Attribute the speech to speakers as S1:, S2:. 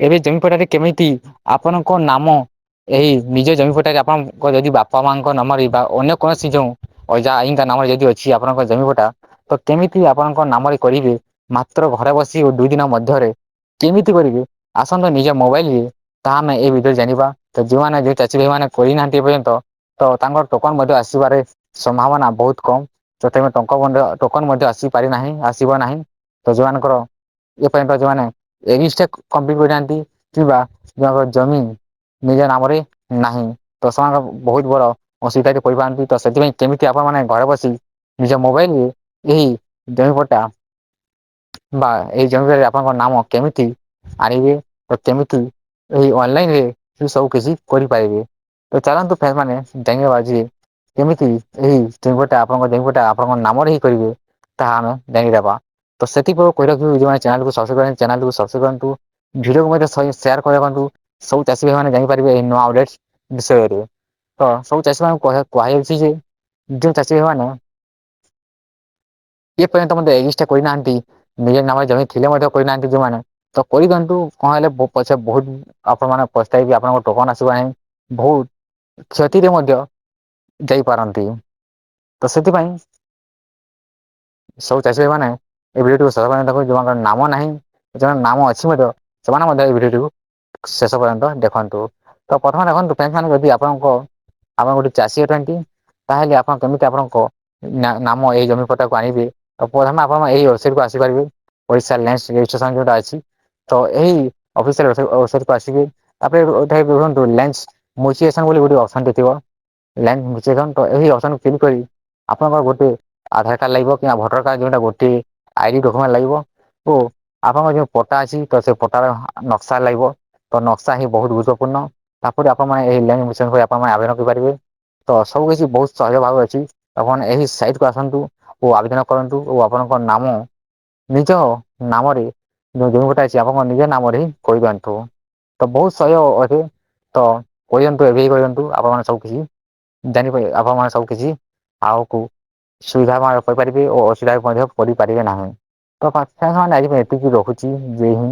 S1: ଏବେ ଜମିପଟାରେ କେମିତି ଆପଣଙ୍କ ନାମ ଏହି ନିଜ ଜମିପଟାରେ ଆପଣଙ୍କ ଯଦି ବାପା ମାଙ୍କ ନାମରେ ବା ଅନ୍ୟ କୌଣସି ଯେଉଁ ଅଜା ଆଈଙ୍କ ନାମରେ ଯଦି ଅଛି ଆପଣଙ୍କ ଜମିପଟା ତ କେମିତି ଆପଣଙ୍କ ନାମରେ କରିବେ ମାତ୍ର ଘରେ ବସି ଓ 2 ଦିନ ମଧ୍ୟରେ କେମିତି କରିବେ ଆସନ୍ତୁ ନିଜ ମୋବାଇଲରେ ତାହା ଆମେ ଏ ଭିଡିଓରେ ଜାଣିବା ତ ଯେଉଁମାନେ ଯେଉଁ ଚାଷୀ ଭାଇମାନେ କରିନାହାନ୍ତି ଏ ପର୍ଯ୍ୟନ୍ତ ତ ତାଙ୍କର ଟୋକନ ମଧ୍ୟ ଆସିବାରେ ସମ୍ଭାବନା ବହୁତ କମ୍ ତଥାପି ଟୋକନ ମଧ୍ୟ ଆସିପାରି ନାହିଁ ଆସିବ ନାହିଁ ତ ଯୋଉମାନଙ୍କର ଏପର୍ଯ୍ୟନ୍ତ ଯୋଉମାନେ କମ୍ପ୍ଲିଟ କରିନାହାନ୍ତି କିମ୍ବା ଯାହାର ଜମି ନିଜ ନାମରେ ନାହିଁ ତ ସେମାନଙ୍କ ବହୁତ ବଡ ଅସୁବିଧାରେ ପରିପାରନ୍ତି ତ ସେଥିପାଇଁ କେମିତି ଆପଣ ମାନେ ଘରେ ବସି ନିଜ ମୋବାଇଲରେ ଏହି ଜମିପଟା ବା ଏଇ ଜମିରେ ଆପଣଙ୍କ ନାମ କେମିତି ଆଣିବେ ତ କେମିତି ଏହି ଅନଲାଇନରେ ସେ ସବୁ କିଛି କରିପାରିବେ ତ ଚାଲନ୍ତୁ ମାନେ ଜାଣିବା ଆଜି କେମିତି ଏହି ଜମିପଟା ଆପଣଙ୍କ ନାମରେ ହିଁ କରିବେ ତାହା ଆମେ ଜାଣିଦେବା ତ ସେଥିପାଇଁ କହି ରଖିବୁ ଯୋଉମାନେ ଚ୍ୟାନେଲକୁ ସବସ୍କ୍ରାଇବ କରନ୍ତୁ ଭିଡିଓକୁ ମଧ୍ୟ ସେୟାର କରନ୍ତୁ ସବୁ ଚାଷୀ ଭାଇ ମାନେ ଜାଣିପାରିବେ ଏହି ନୂଆ ଅପଡେଟ ବିଷୟରେ ତ ସବୁ ଚାଷୀ ମାନଙ୍କୁ କୁହାଯାଉଛି ଯେ ଯୋଉ ଚାଷୀ ଭାଇ ମାନେ ଏ ପର୍ଯ୍ୟନ୍ତ ମଧ୍ୟ ରେଜିଷ୍ଟର କରିନାହାନ୍ତି ନିଜ ନାମରେ ଜମି ଥିଲେ ମଧ୍ୟ କରିନାହାନ୍ତି ଯୋଉମାନେ ତ କରିଦିଅନ୍ତୁ କଣ ହେଲେ ପଛେ ବହୁତ ଆପଣ ମାନେ ପସ୍ତାଇବେ ଆପଣଙ୍କ ଟୋକନ ଆସିବ ନାହିଁ ବହୁତ କ୍ଷତିରେ ମଧ୍ୟ ଯାଇପାରନ୍ତି ତ ସେଥିପାଇଁ ସବୁ ଚାଷୀ ଭାଇ ମାନେ ଏ ଭିଡିଓଟିକୁ ଯୋଉମାନଙ୍କର ନାମ ନାହିଁ ଯୋଉମାନଙ୍କର ନାମ ଅଛି ମଧ୍ୟ ସେମାନେ ମଧ୍ୟ ଏଇ ଭିଡିଓଟିକୁ ଶେଷ ପର୍ଯ୍ୟନ୍ତ ଦେଖନ୍ତୁ ତ ପ୍ରଥମେ ଦେଖନ୍ତୁ ଯଦି ଆପଣ ଗୋଟେ ଚାଷୀ ଅଟନ୍ତି ତାହେଲେ ଆପଣ କେମିତି ଆପଣଙ୍କ ନାମ ଏଇ ଜମି ପଟାକୁ ଆଣିବେ ତ ପ୍ରଥମେ ଆପଣ ଏଇ ୱେବସାଇଟକୁ ଆସିପାରିବେ ଓଡିଶା ଲ୍ୟାଣ୍ଡ ରେଜିଷ୍ଟ୍ରେସନ ଯୋଉଟା ଅଛି ତ ଏହି ଅଫିସିଆଲ ୱେବସାଇଟକୁ ଆସିବେ ତାପରେ ବୋଲି ଗୋଟେ ଅପସନଟେ ଥିବ ତ ଏହି ଅପସନକୁ କ୍ଲିକ କରି ଆପଣଙ୍କର ଗୋଟେ ଆଧାର କାର୍ଡ ଲାଗିବ କିମ୍ବା ଭୋଟର କାର୍ଡ ଯୋଉଟା ଗୋଟେ ଆଇଡି ଡକ୍ୟୁମେଣ୍ଟ ଲାଗିବ ଓ ଆପଣଙ୍କର ଯୋଉ ପଟା ଅଛି ତ ସେ ପଟାର ନକ୍ସା ଲାଗିବ ତ ନକ୍ସା ହିଁ ବହୁତ ଗୁରୁତ୍ୱପୂର୍ଣ୍ଣ ତାପରେ ଆପଣମାନେ ଏହି ଲ୍ୟାଣ୍ଡ ମିଶନ କରି ଆପଣମାନେ ଆବେଦନ କରିପାରିବେ ତ ସବୁ କିଛି ବହୁତ ସହଜ ଭାବରେ ଅଛି ଆପଣ ଏହି ସାଇଟକୁ ଆସନ୍ତୁ ଓ ଆବେଦନ କରନ୍ତୁ ଓ ଆପଣଙ୍କ ନାମ ନିଜ ନାମରେ ଯୋଉ ଜମି ପଟା ଅଛି ଆପଣଙ୍କ ନିଜ ନାମରେ ହିଁ କରିଦିଅନ୍ତୁ ତ ବହୁତ ସହଜ ଅଟେ ତ କରିଦିଅନ୍ତୁ ଏବେ ହିଁ କରିଦିଅନ୍ତୁ ଆପଣମାନେ ସବୁ କିଛି ଜାଣିପାରିବେ ଆପଣମାନେ ସବୁ କିଛି ଆଗକୁ ସୁବିଧା କରିପାରିବେ ଓ ଅସୁବିଧା ମଧ୍ୟ ପଡିପାରିବେ ନାହିଁ ତ ଆଜି ପାଇଁ ଏତିକି ରହୁଛି ଜୟ ହିନ୍ଦ।